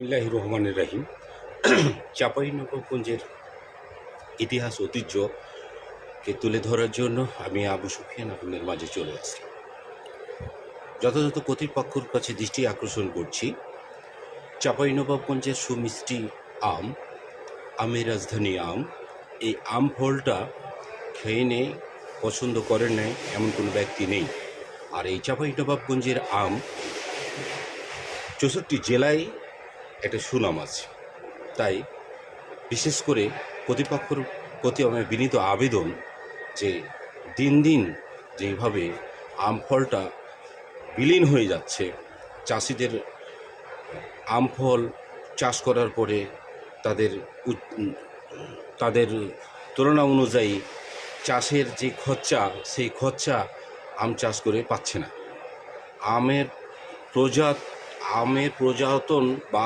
বিসমিল্লাহির রহমানির রহিম। চাঁপাইনবাবগঞ্জের ইতিহাস ঐতিহ্যকে তুলে ধরার জন্য আমি আবু সুফিয়ান আপনাদের মাঝে চলে আসলাম। যথাযথ কর্তৃপক্ষের কাছে দৃষ্টি আকর্ষণ করছি, চাঁপাইনবাবগঞ্জের সুমিষ্টি আম, আমের রাজধানী আম, এই আম ফলটা খেয়ে নিয়ে পছন্দ করেন না এমন কোনো ব্যক্তি নেই। আর এই চাঁপাইনবাবগঞ্জের আম 64 জেলায় একটা সুনাম আছে। তাই বিশেষ করে কর্তৃপক্ষের প্রতি আমার বিনীত আবেদন যে দিন দিন যেভাবে আম ফলটা বিলীন হয়ে যাচ্ছে, চাষিদের আম ফল চাষ করার পরে তাদের তুলনা অনুযায়ী চাষের যে খরচা, সেই খরচা আম চাষ করে পাচ্ছে না। আমের প্রজাতন বা